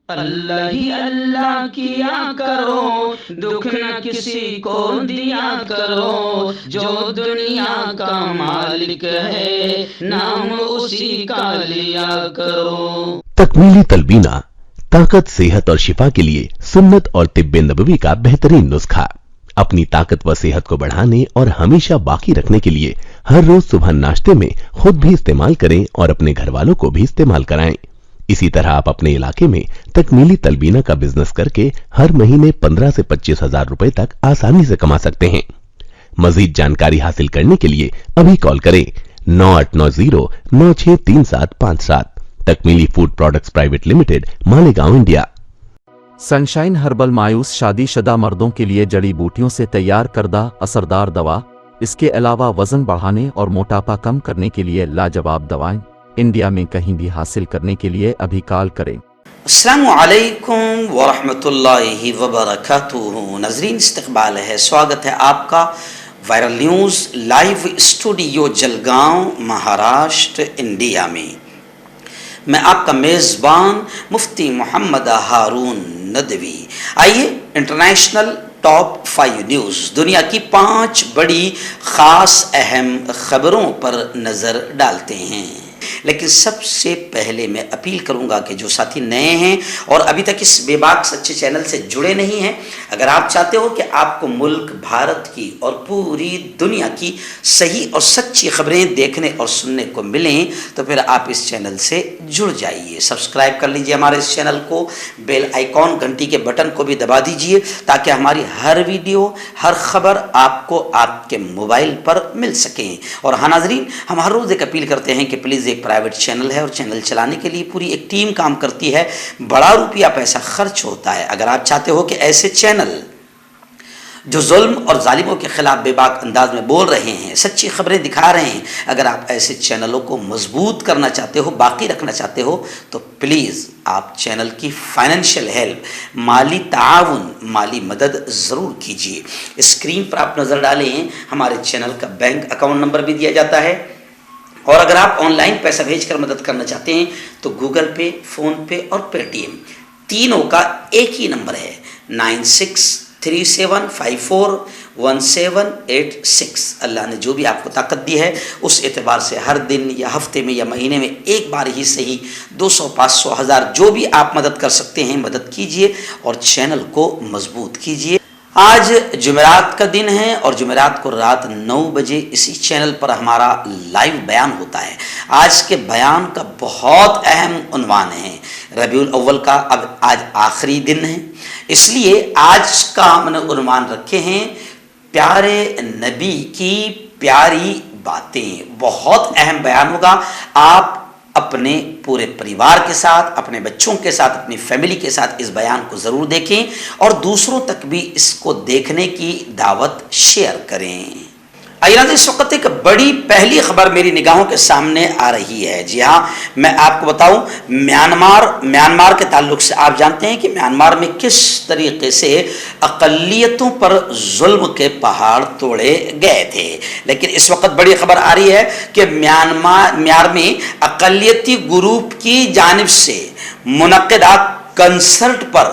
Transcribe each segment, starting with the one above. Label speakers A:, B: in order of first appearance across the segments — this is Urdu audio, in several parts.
A: اللہ ہی اللہ کیا کرو، دکھ نہ کسی کو دیا کرو، جو دنیا کا مالک ہے نام اسی کا لیا کرو۔
B: تکمیلی تلبینہ طاقت، صحت اور شفا کے لیے سنت اور طب نبوی کا بہترین نسخہ۔ اپنی طاقت و صحت کو بڑھانے اور ہمیشہ باقی رکھنے کے لیے ہر روز صبح ناشتے میں خود بھی استعمال کریں اور اپنے گھر والوں کو بھی استعمال کرائیں۔ اسی طرح آپ اپنے علاقے میں تکمیلی تلبینہ کا بزنس کر کے ہر مہینے 15 سے 25 ہزار روپے تک آسانی سے کما سکتے ہیں۔ مزید جانکاری حاصل کرنے کے لیے ابھی کال کریں 9890963757۔ Takmili food products private limited, Malegaon, India.
C: Sunshine herbal مایوس شادی شدہ مردوں کے لیے جڑی بوٹیوں سے تیار کردہ اثردار دوا۔ اس کے علاوہ وزن بڑھانے اور موٹاپا کم کرنے کے لیے لاجواب دوائیں انڈیا میں کہیں بھی حاصل کرنے کے لیے ابھی کال کریں۔
D: السلام علیکم ورحمۃ اللہ وبرکاتہ۔ ناظرین، استقبال ہے، سواگت ہے آپ کا viral news live studio Jalgaon, Maharashtra, India میں۔ میں آپ کا میزبان مفتی محمد ہارون ندوی۔ آئیے انٹرنیشنل ٹاپ 5 نیوز، دنیا کی 5 بڑی خاص اہم خبروں پر نظر ڈالتے ہیں۔ لیکن سب سے پہلے میں اپیل کروں گا کہ جو ساتھی نئے ہیں اور ابھی تک اس بے باک سچے چینل سے جڑے نہیں ہیں، اگر آپ چاہتے ہو کہ آپ کو ملک بھارت کی اور پوری دنیا کی صحیح اور سچی خبریں دیکھنے اور سننے کو ملیں تو پھر آپ اس چینل سے جڑ جائیے۔ سبسکرائب کر لیجئے ہمارے اس چینل کو، بیل آئیکن گھنٹی کے بٹن کو بھی دبا دیجئے تاکہ ہماری ہر ویڈیو، ہر خبر آپ کو آپ کے موبائل پر مل سکیں۔ اور ہاں ناظرین، ہم ہر روز ایک اپیل کرتے ہیں کہ پلیز ایک پرائیویٹ چینل ہے اور چینل چلانے کے لیے پوری ایک ٹیم کام کرتی ہے، بڑا روپیہ پیسہ خرچ ہوتا ہے۔ اگر آپ چاہتے ہو کہ ایسے چینل جو ظلم اور ظالموں کے خلاف بے باک انداز میں بول رہے ہیں، سچی خبریں دکھا رہے ہیں، اگر آپ ایسے چینلوں کو مضبوط کرنا چاہتے ہو، باقی رکھنا چاہتے ہو، تو پلیز آپ چینل کی فائنینشیل ہیلپ، مالی تعاون، مالی مدد ضرور کیجیے۔ اسکرین پر آپ نظر ڈالیں، ہمارے چینل کا بینک اکاؤنٹ نمبر بھی دیا جاتا ہے، اور اگر آپ آن لائن پیسہ بھیج کر مدد کرنا چاہتے ہیں تو گوگل پے، فون پے اور پے ٹی ایم تینوں کا ایک ہی نمبر ہے 9637541786۔ اللہ نے جو بھی آپ کو طاقت دی ہے اس اعتبار سے ہر دن یا ہفتے میں یا مہینے میں ایک بار ہی صحیح 200، 500، 1000 جو بھی آپ مدد کر سکتے ہیں مدد کیجیے اور چینل کو مضبوط کیجیے۔ آج جمعرات کا دن ہے اور جمعرات کو رات 9 بجے اسی چینل پر ہمارا لائیو بیان ہوتا ہے۔ آج کے بیان کا بہت اہم عنوان ہے، ربیع الاول کا اب آج آخری دن ہے، اس لیے آج کا ہم نے عنوان رکھے ہیں پیارے نبی کی پیاری باتیں۔ بہت اہم بیان ہوگا، آپ اپنے پورے پریوار کے ساتھ، اپنے بچوں کے ساتھ، اپنی فیملی کے ساتھ اس بیان کو ضرور دیکھیں اور دوسروں تک بھی اس کو دیکھنے کی دعوت شیئر کریں۔ آئیے اس وقت ایک بڑی پہلی خبر میری نگاہوں کے سامنے آ رہی ہے۔ جی ہاں، میں آپ کو بتاؤں، میانمار کے تعلق سے آپ جانتے ہیں کہ میانمار میں کس طریقے سے اقلیتوں پر ظلم کے پہاڑ توڑے گئے تھے، لیکن اس وقت بڑی خبر آ رہی ہے کہ میانمار میں اقلیتی گروپ کی جانب سے منعقدہ کنسرٹ پر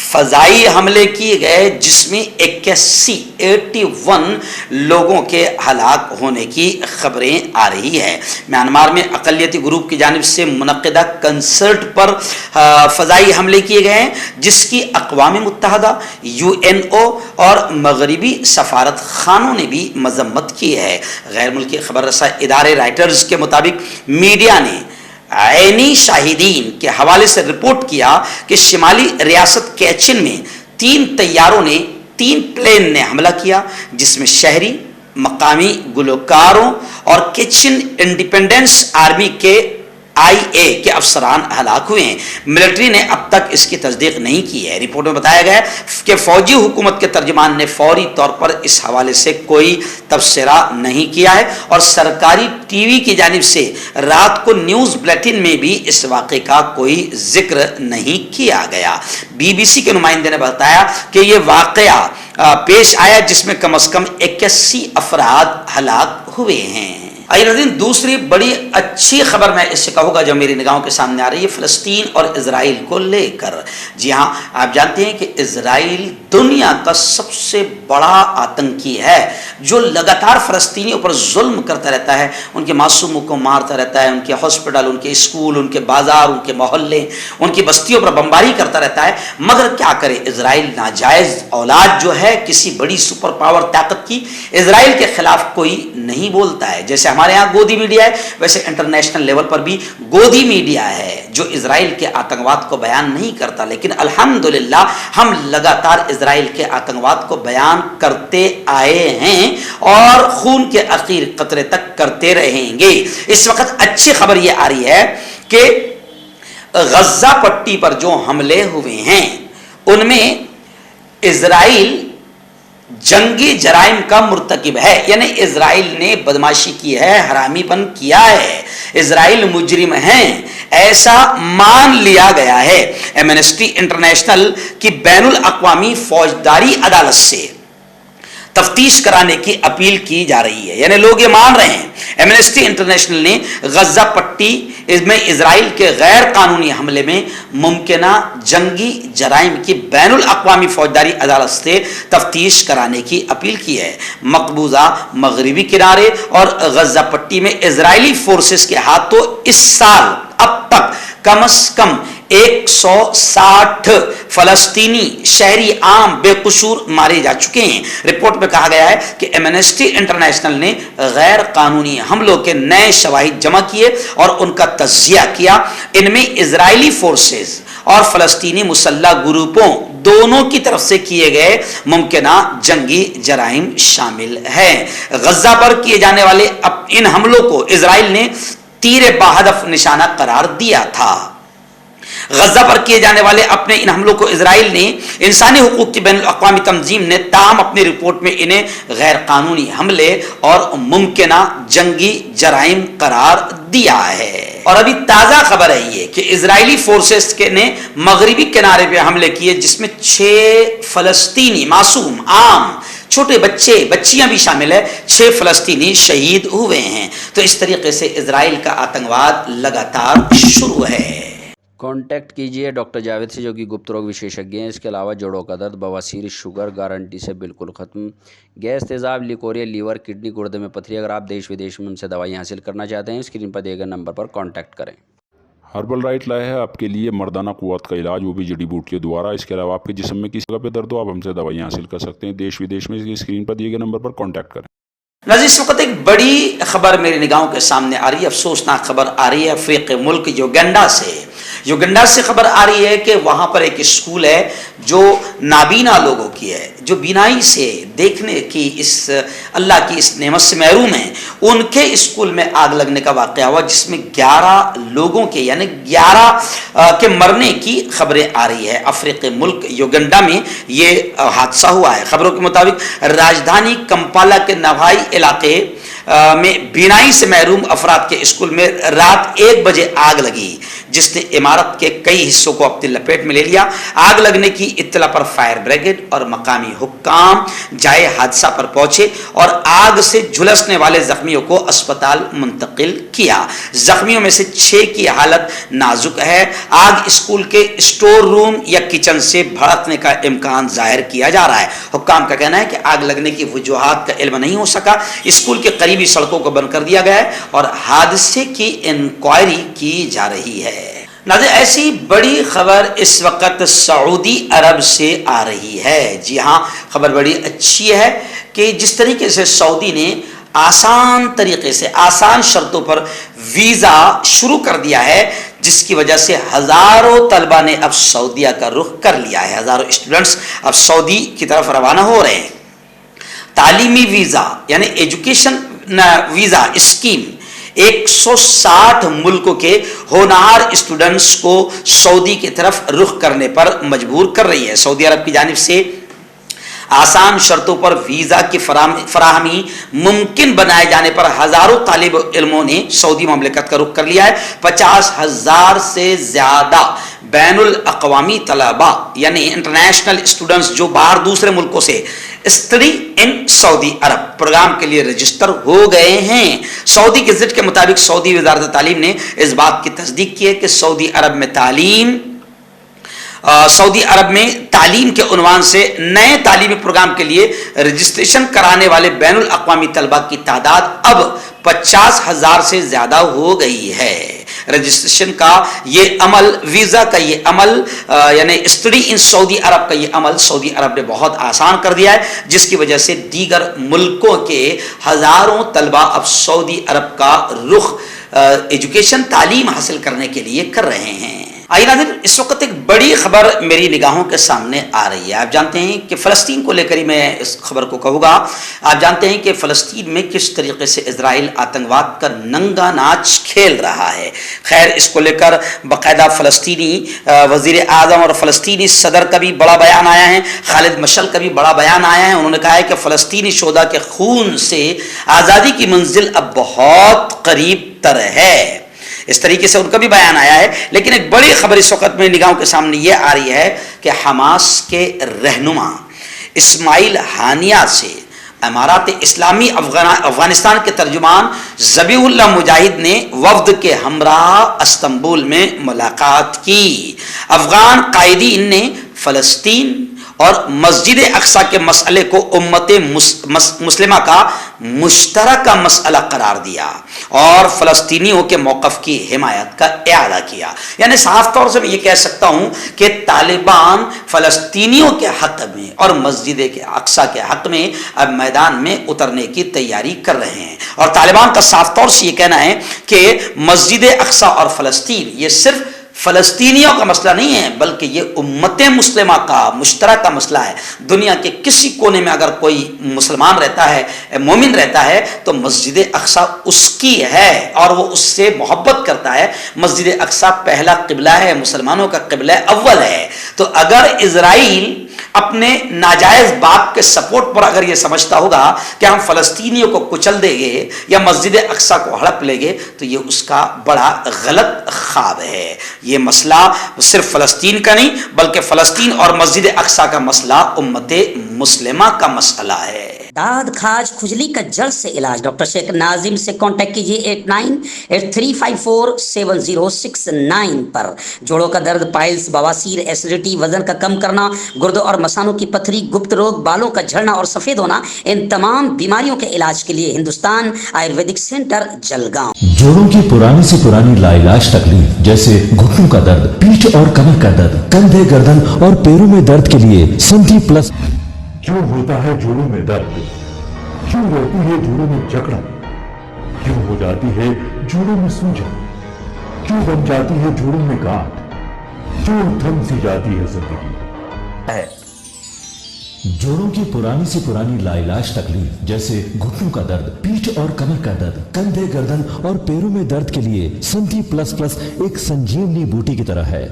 D: فضائی حملے کیے گئے، جس میں 81 لوگوں کے ہلاک ہونے کی خبریں آ رہی ہے۔ میانمار میں اقلیتی گروپ کی جانب سے منعقدہ کنسرٹ پر فضائی حملے کیے گئے ہیں، جس کی اقوام متحدہ، UNO اور مغربی سفارت خانوں نے بھی مذمت کی ہے۔ غیر ملکی خبر رساں ادارے رائٹرز کے مطابق میڈیا نے عینی شاہدین کے حوالے سے رپورٹ کیا کہ شمالی ریاست کیچن میں 3 طیاروں نے 3 پلین نے حملہ کیا، جس میں شہری، مقامی گلوکاروں اور کیچن انڈیپینڈنس آرمی کے IA کے افسران ہلاک ہوئے ہیں۔ ملٹری نے اب تک اس کی تصدیق نہیں کی ہے۔ رپورٹ میں بتایا گیا ہے کہ فوجی حکومت کے ترجمان نے فوری طور پر اس حوالے سے کوئی تبصرہ نہیں کیا ہے، اور سرکاری ٹی وی کی جانب سے رات کو نیوز بلیٹن میں بھی اس واقعے کا کوئی ذکر نہیں کیا گیا۔ BBC کے نمائندے نے بتایا کہ یہ واقعہ پیش آیا جس میں کم از کم 81 افراد ہلاک ہوئے ہیں۔ آئیے ناظرین، دوسری بڑی اچھی خبر میں اس سے کہوں گا جو میری نگاہوں کے سامنے آ رہی ہے فلسطین اور اسرائیل کو لے کر۔ جی ہاں، آپ جانتے ہیں کہ اسرائیل دنیا کا سب سے بڑا آتنکی ہے جو لگاتار فلسطینیوں پر ظلم کرتا رہتا ہے، ان کے معصوموں کو مارتا رہتا ہے، ان کے ہاسپٹل، ان کے اسکول، ان کے بازار، ان کے محلے، ان کی بستیوں پر بمباری کرتا رہتا ہے۔ مگر کیا کرے اسرائیل، ناجائز اولاد جو ہے کسی بڑی سپر پاور طاقت کی، اسرائیل کے خلاف کوئی نہیں بولتا ہے۔ جیسے ہمارے ہاں گودی میڈیا ہے، ویسے انٹرنیشنل لیول پر بھی گودی میڈیا ہے جو اسرائیل کے آتنکواد کو بیان نہیں کرتا، لیکن الحمدللہ ہم لگاتار اسرائیل کے آتنکواد کو بیان کرتے آئے ہیں اور خون کے آخر قطرے تک کرتے رہیں گے۔ اس وقت اچھی خبر یہ آ رہی ہے کہ غزہ پٹی پر جو حملے ہوئے ہیں ان میں اسرائیل جنگی جرائم کا مرتکب ہے، یعنی اسرائیل نے بدماشی کی ہے، حرامی پن کیا ہے، اسرائیل مجرم ہیں، ایسا مان لیا گیا ہے۔ ایمنسٹی انٹرنیشنل کی بین الاقوامی فوجداری عدالت سے تفتیش کرانے کی اپیل کی جا رہی ہے، یعنی لوگ یہ مان رہے ہیں۔ ایمنسٹی انٹرنیشنل نے غزہ پٹی میں اسرائیل کے غیر قانونی حملے میں ممکنہ جنگی جرائم کی بین الاقوامی فوجداری عدالت سے تفتیش کرانے کی اپیل کی ہے۔ مقبوضہ مغربی کنارے اور غزہ پٹی میں اسرائیلی فورسز کے ہاتھوں اس سال اب تک کم از کم 160 فلسطینی شہری عام بے قصور مارے جا چکے ہیں۔ رپورٹ میں کہا گیا ہے کہ ایمنسٹی انٹرنیشنل نے غیر قانونی حملوں کے نئے شواہد جمع کیے اور ان کا تجزیہ کیا۔ ان میں اسرائیلی فورسز اور فلسطینی مسلح گروپوں دونوں کی طرف سے کیے گئے ممکنہ جنگی جرائم شامل ہیں۔ غزہ پر کیے جانے والے ان حملوں کو اسرائیل نے تیر بہدف نشانہ قرار دیا تھا۔ غزہ پر کیے جانے والے اپنے ان حملوں کو اسرائیل نے انسانی حقوق کی بین الاقوامی تنظیم نے تاہم اپنی رپورٹ میں انہیں غیر قانونی حملے اور ممکنہ جنگی جرائم قرار دیا ہے۔ اور ابھی تازہ خبر ہے یہ کہ اسرائیلی فورسز نے مغربی کنارے پہ حملے کیے جس میں 6 فلسطینی معصوم عام چھوٹے بچے بچیاں بھی شامل ہے، 6 فلسطینی شہید ہوئے ہیں۔ تو اس طریقے سے اسرائیل کا آتنکواد لگاتار شروع ہے۔
A: کانٹیکٹ کیجئے ڈاکٹر جاوید سے جو کہ گپت روگ وشیشجঞ ہیں۔ اس کے علاوہ جوڑوں کا درد، بواسیر، شوگر گارنٹی سے بالکل ختم، گیس، تیزاب، لیکوریا، لیور، کڈنی، گردے میں پتھری۔ اگر آپ دیش ودیش میں ان سے دوائیں حاصل کرنا چاہتے ہیں اسکرین پر دیے گئے نمبر پر کانٹیکٹ کریں۔
E: ہربل رائٹ لائے ہے آپ کے لیے مردانہ قوت کا علاج، وہ بھی جڑی بوٹیوں دوارا۔ اس کے علاوہ آپ کے جسم میں کسی جگہ پہ درد ہو آپ ہم سے دوائیں حاصل کر سکتے ہیں دیش ودیش میں، اسکرین پر دیے گئے نمبر پر کانٹیکٹ کریں۔
D: ناظرین، اس وقت ایک بڑی خبر میری نگاہوں کے سامنے آ رہی ہے، افسوسناک خبر آ رہی ہے افریقی ملک یوگنڈا سے۔ یوگنڈا سے خبر آ رہی ہے کہ وہاں پر ایک اسکول ہے جو نابینا لوگوں کی ہے، جو بینائی سے دیکھنے کی اس اللہ کی اس نعمت سے محروم ہیں، ان کے اسکول میں آگ لگنے کا واقعہ ہوا جس میں 11 لوگوں کے یعنی 11 کے مرنے کی خبریں آ رہی ہے۔ افریقی ملک یوگنڈا میں یہ حادثہ ہوا ہے۔ خبروں کے مطابق راجدھانی کمپالا کے نوائی علاقے میں بینائی سے محروم افراد کے اسکول میں رات 1 بجے آگ لگی جس نے عمارت کے کئی حصوں کو اپنی لپیٹ میں لے لیا۔ آگ لگنے کی اطلاع پر فائر بریگیڈ اور مقامی حکام جائے حادثہ پر پہنچے اور آگ سے جھلسنے والے زخمیوں کو اسپتال منتقل کیا۔ زخمیوں میں سے 6 کی حالت نازک ہے۔ آگ اسکول کے اسٹور روم یا کچن سے بھڑکنے کا امکان ظاہر کیا جا رہا ہے۔ حکام کا کہنا ہے کہ آگ لگنے کی وجوہات کا علم نہیں ہو سکا۔ اسکول کے قریبی سڑکوں کو بند کر دیا گیا ہے اور حادثے کی انکوائری کی جا رہی ہے۔ ناظرین، ایسی بڑی خبر اس وقت سعودی عرب سے آ رہی ہے۔ جی ہاں، خبر بڑی اچھی ہے کہ جس طریقے سے سعودی نے آسان طریقے سے آسان شرطوں پر ویزا شروع کر دیا ہے جس کی وجہ سے ہزاروں طلبہ نے اب سعودیہ کا رخ کر لیا ہے، ہزاروں اسٹوڈنٹس اب سعودی کی طرف روانہ ہو رہے ہیں۔ تعلیمی ویزا یعنی ایجوکیشن ویزا اسکیم 160 ملکوں کے ہونہار اسٹوڈنٹس کو سعودی کی طرف رخ کرنے پر مجبور کر رہی ہے۔ سعودی عرب کی جانب سے آسان شرطوں پر ویزا کی فراہمی ممکن بنائے جانے پر ہزاروں طالب علموں نے سعودی مملکت کا رخ کر لیا ہے۔ 50,000 سے زیادہ بین الاقوامی طلبا یعنی انٹرنیشنل اسٹوڈنٹس جو باہر دوسرے ملکوں سے study in Saudi Arab programme کے لیے رجسٹر ہو گئے ہیں۔ سعودی گزٹ کے مطابق سعودی وزارت تعلیم نے اس بات کی تصدیق کی ہے کہ سعودی عرب میں تعلیم کے عنوان سے نئے تعلیمی پروگرام کے لیے رجسٹریشن کرانے والے بین الاقوامی طلبہ کی تعداد اب 50,000 سے زیادہ ہو گئی ہے۔ رجسٹریشن کا یہ عمل، ویزا کا یہ عمل، یعنی اسٹڈی ان سعودی عرب کا یہ عمل سعودی عرب نے بہت آسان کر دیا ہے، جس کی وجہ سے دیگر ملکوں کے ہزاروں طلبہ اب سعودی عرب کا رخ ایجوکیشن تعلیم حاصل کرنے کے لیے کر رہے ہیں۔ آئیے ناظرین، اس وقت ایک بڑی خبر میری نگاہوں کے سامنے آ رہی ہے۔ آپ جانتے ہیں کہ فلسطین کو لے کر ہی میں اس خبر کو کہوں گا۔ آپ جانتے ہیں کہ فلسطین میں کس طریقے سے اسرائیل آتنکواد کا ننگا ناچ کھیل رہا ہے۔ خیر، اس کو لے کر باقاعدہ فلسطینی وزیر اعظم اور فلسطینی صدر کا بھی بڑا بیان آیا ہے، خالد مشعل کا بھی بڑا بیان آیا ہے۔ انہوں نے کہا ہے کہ فلسطینی شہداء کے خون سے آزادی کی منزل اب بہت قریب تر ہے۔ اس طریقے سے ان کا بھی بیان آیا ہے۔ لیکن ایک بڑی خبر اس وقت میری نگاہوں کے سامنے یہ آ رہی ہے کہ حماس کے رہنما اسماعیل ہانیہ سے امارات اسلامی افغانستان کے ترجمان ذبیح اللہ مجاہد نے وفد کے ہمراہ استنبول میں ملاقات کی۔ افغان قائدین نے فلسطین اور مسجد اقصی کے مسئلے کو امت مسلمہ کا مشترکہ مسئلہ قرار دیا اور فلسطینیوں کے موقف کی حمایت کا اعادہ کیا۔ یعنی صاف طور سے میں یہ کہہ سکتا ہوں کہ طالبان فلسطینیوں کے حق میں اور مسجد اقصی کے حق میں اب میدان میں اترنے کی تیاری کر رہے ہیں، اور طالبان کا صاف طور سے یہ کہنا ہے کہ مسجد اقصی اور فلسطین یہ صرف فلسطینیوں کا مسئلہ نہیں ہے، بلکہ یہ امت مسلمہ کا مشترکہ مسئلہ ہے۔ دنیا کے کسی کونے میں اگر کوئی مسلمان رہتا ہے، مومن رہتا ہے، تو مسجد اقصی اس کی ہے اور وہ اس سے محبت کرتا ہے۔ مسجد اقصی پہلا قبلہ ہے، مسلمانوں کا قبلہ اول ہے۔ تو اگر اسرائیل اپنے ناجائز باپ کے سپورٹ پر اگر یہ سمجھتا ہوگا کہ ہم فلسطینیوں کو کچل دیں گے یا مسجد اقصی کو ہڑپ لیں گے، تو یہ اس کا بڑا غلط خواب ہے۔ یہ مسئلہ صرف فلسطین کا نہیں، بلکہ فلسطین اور مسجد اقصی کا مسئلہ امت مسلمہ کا مسئلہ ہے۔
F: داد کھاج کھجلی کا جلد سے علاج ڈاکٹر شیخ ناظم سے کانٹیکٹ کیجیے 8983547069 پر۔ جوڑوں کا درد، پائلز، بواسیر، ایسیڈیٹی، وزن کا کم کرنا، گردوں اور مثانوں کی پتھری، گپت روگ، بالوں کا جھڑنا اور سفید ہونا، ان تمام بیماریوں کے علاج کے لیے ہندوستان آیورویدک سینٹر جلگاؤں۔
G: جوڑوں کی پرانی سے پرانی لاعلاج تکلیف جیسے گھٹنوں کا درد، پیٹھ اور کمر کا درد، کندھے، گردن اور پیروں میں درد کے لیے سندھی پلس۔
H: کیوں ہوتا ہے جوڑوں میں درد؟ کیوں رہتی ہے جوڑوں میں جکڑن؟ کیوں ہو جاتی ہے جوڑوں میں سوجن؟ کیوں بن جاتی ہے جوڑوں میں گاٹھ؟ کیوں تھم سی جاتی ہے زندگی؟
G: جوڑوں کی پرانی سے پرانی لاعلاج تکلیف جیسے گھٹنوں کا درد، پیٹھ اور کمر کا درد، کندھے، گردن اور پیروں میں درد کے لیے سندھی پلس پلس ایک سنجیونی بوٹی کی طرح ہے،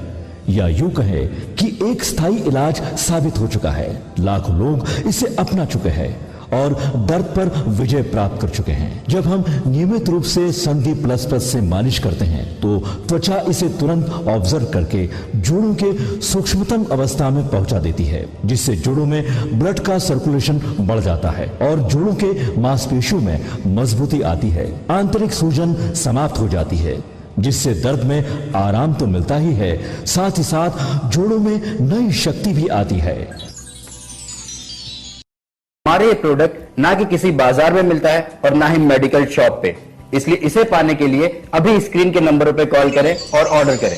G: یا یوں کہے کہ ایک ستھائی علاج ثابت ہو چکا ہے۔ لاکھوں لوگ اسے اپنا چکے ہیں اور درد پر وجے پراپت کر چکے ہیں۔ جب ہم نیمت روپ سے سندھی پلس پلس سے مالش کرتے ہیں تو توچا اسے ترنت آبزرو کر کے جوڑوں کے سوکشمتم اوستھا میں پہنچا دیتی ہے، جس سے جوڑوں میں بلڈ کا سرکولیشن بڑھ جاتا ہے اور جوڑوں کے ماس پیشیوں میں مضبوطی آتی ہے، آنترک سوجن سماپت ہو جاتی ہے، جس سے درد میں آرام تو ملتا ہی ہے، ساتھ ہی ساتھ جوڑوں میں نئی شکتی بھی آتی ہے۔
I: ہمارے یہ پروڈکٹ نہ کہ کسی بازار میں ملتا ہے اور نہ ہی میڈیکل شاپ پہ، اس لیے اسے پانے کے لیے ابھی اسکرین کے نمبروں پہ کال کریں اور آرڈر کریں۔